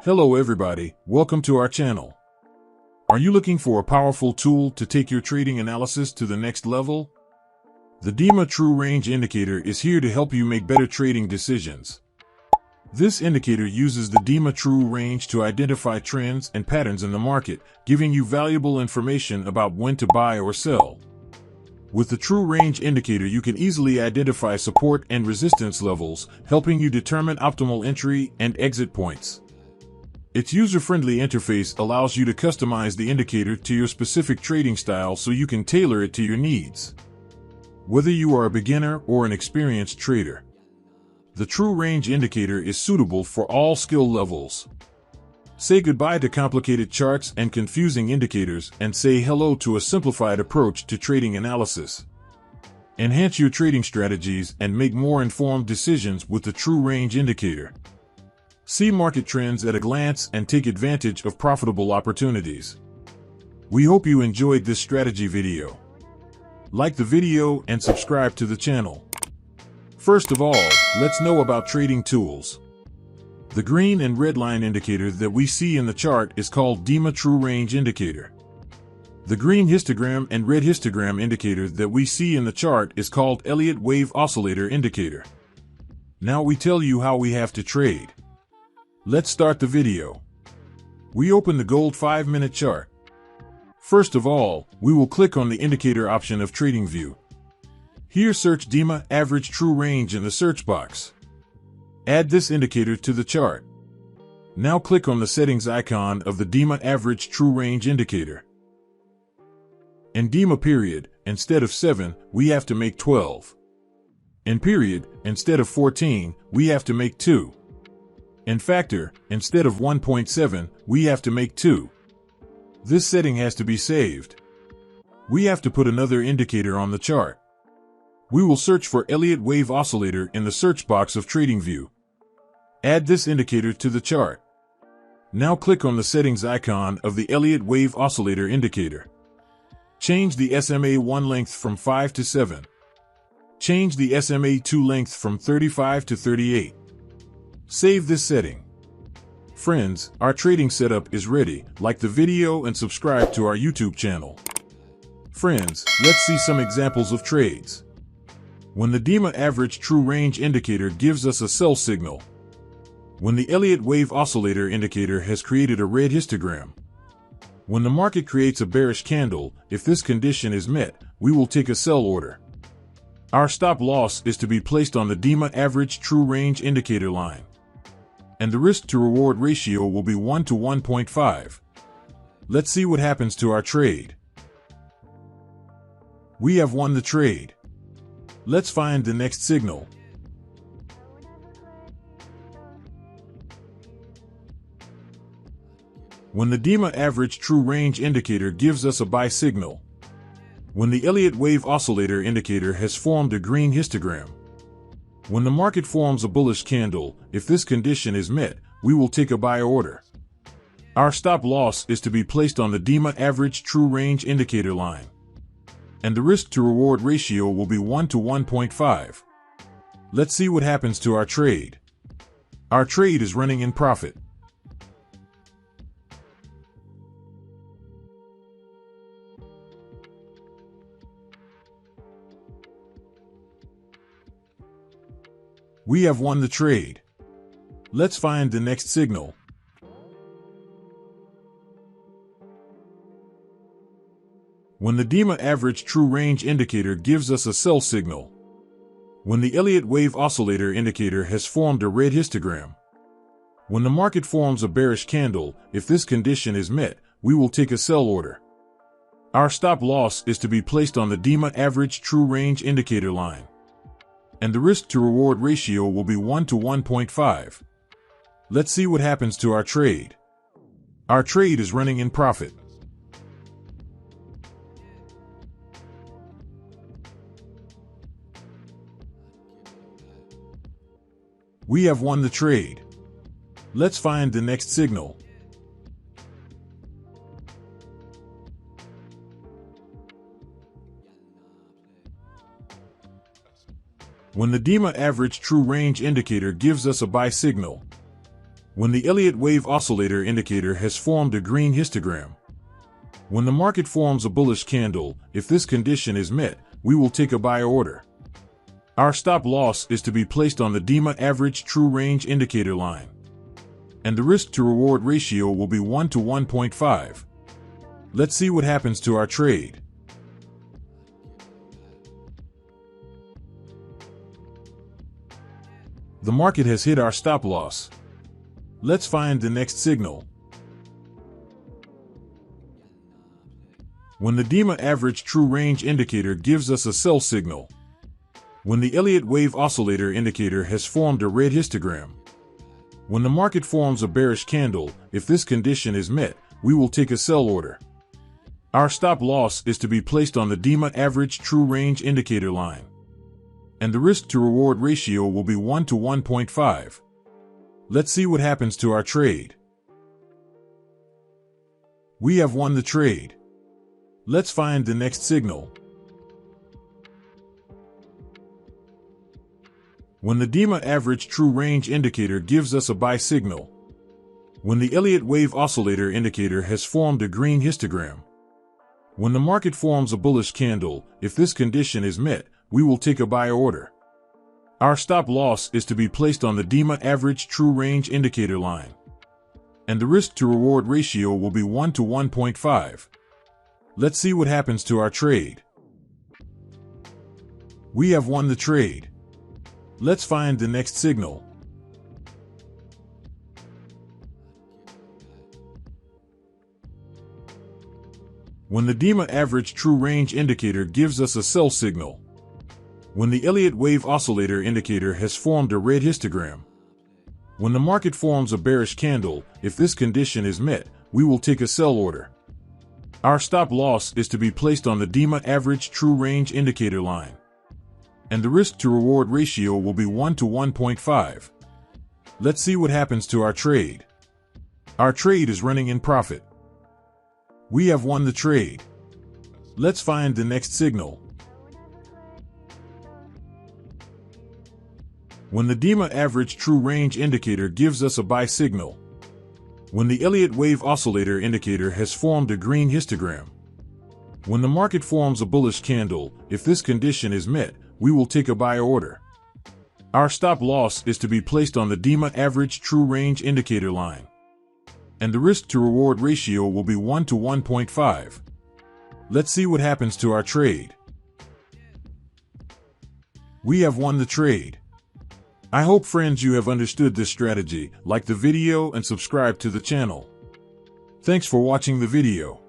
Hello everybody, welcome to our channel. Are you looking for a powerful tool to take your trading analysis to the next level? The DEMA True Range Indicator is here to help you make better trading decisions. This indicator uses the DEMA True Range to identify trends and patterns in the market, giving you valuable information about when to buy or sell. With the True Range Indicator, you can easily identify support and resistance levels, helping you determine optimal entry and exit points. Its user-friendly interface allows you to customize the indicator to your specific trading style so you can tailor it to your needs. Whether you are a beginner or an experienced trader, the True Range Indicator is suitable for all skill levels. Say goodbye to complicated charts and confusing indicators and say hello to a simplified approach to trading analysis. Enhance your trading strategies and make more informed decisions with the True Range Indicator. See market trends at a glance and take advantage of profitable opportunities. We hope you enjoyed this strategy video. Like the video and subscribe to the channel. First of all, let's know about trading tools. The green and red line indicator that we see in the chart is called DEMA True Range Indicator. The green histogram and red histogram indicator that we see in the chart is called Elliott Wave Oscillator Indicator. Now we tell you how we have to trade. Let's start the video. We open the gold 5-minute chart. First of all, we will click on the indicator option of TradingView. Here search DEMA Average True Range in the search box. Add this indicator to the chart. Now click on the settings icon of the DEMA Average True Range Indicator. In DEMA period, instead of 7, we have to make 12. In period, instead of 14, we have to make 2. In factor, instead of 1.7, we have to make 2. This setting has to be saved. We have to put another indicator on the chart. We will search for Elliott Wave Oscillator in the search box of TradingView. Add this indicator to the chart. Now click on the settings icon of the Elliott Wave Oscillator Indicator. Change the SMA1 length from 5 to 7. Change the SMA2 length from 35 to 38. Save this setting. Friends, our trading setup is ready. Like the video and subscribe to our YouTube channel. Friends, let's see some examples of trades. When the DEMA Average True Range Indicator gives us a sell signal. When the Elliott Wave Oscillator Indicator has created a red histogram. When the market creates a bearish candle, if this condition is met, we will take a sell order. Our stop loss is to be placed on the DEMA Average True Range Indicator line. And the risk to reward ratio will be 1 to 1.5. Let's see what happens to our trade. We have won the trade. Let's find the next signal. When the DEMA Average True Range Indicator gives us a buy signal. When the Elliott Wave Oscillator Indicator has formed a green histogram. When the market forms a bullish candle, if this condition is met, we will take a buy order. Our stop loss is to be placed on the DEMA Average True Range Indicator line. And the risk to reward ratio will be 1 to 1.5. Let's see what happens to our trade. Our trade is running in profit. We have won the trade. Let's find the next signal. When the DEMA Average True Range Indicator gives us a sell signal. When the Elliott Wave Oscillator Indicator has formed a red histogram. When the market forms a bearish candle, if this condition is met, we will take a sell order. Our stop loss is to be placed on the DEMA Average True Range Indicator line. And the risk to reward ratio will be 1 to 1.5. Let's see what happens to our trade. Our trade is running in profit. We have won the trade. Let's find the next signal. When the DEMA Average True Range Indicator gives us a buy signal. When the Elliott Wave Oscillator indicator has formed a green histogram. When the market forms a bullish candle, if this condition is met, we will take a buy order. Our stop loss is to be placed on the DEMA average true range indicator line. And the risk to reward ratio will be 1 to 1.5. Let's see what happens to our trade. The market has hit our stop loss. Let's find the next signal. When the DEMA average true range indicator gives us a sell signal. When the Elliott Wave Oscillator indicator has formed a red histogram. When the market forms a bearish candle, if this condition is met, we will take a sell order. Our stop loss is to be placed on the DEMA average true range indicator line. And the risk to reward ratio will be 1 to 1.5. Let's see what happens to our trade. We have won the trade. Let's find the next signal. When the DEMA average true range indicator gives us a buy signal. When the Elliott Wave Oscillator indicator has formed a green histogram. When the market forms a bullish candle, if this condition is met, we will take a buy order. Our stop loss is to be placed on the DEMA average true range indicator line. And the risk to reward ratio will be 1 to 1.5. Let's see what happens to our trade. We have won the trade. Let's find the next signal. When the DEMA average true range indicator gives us a sell signal. When the Elliott Wave Oscillator indicator has formed a red histogram. When the market forms a bearish candle, if this condition is met, we will take a sell order. Our stop loss is to be placed on the DEMA average true range indicator line. And the risk to reward ratio will be 1 to 1.5. Let's see what happens to our trade. Our trade is running in profit. We have won the trade. Let's find the next signal. When the DEMA average true range indicator gives us a buy signal. When the Elliott Wave Oscillator indicator has formed a green histogram. When the market forms a bullish candle, if this condition is met, we will take a buy order. Our stop loss is to be placed on the DEMA average true range indicator line. And the risk to reward ratio will be 1 to 1.5. Let's see what happens to our trade. We have won the trade. I hope, friends, you have understood this strategy. Like the video and subscribe to the channel. Thanks for watching the video.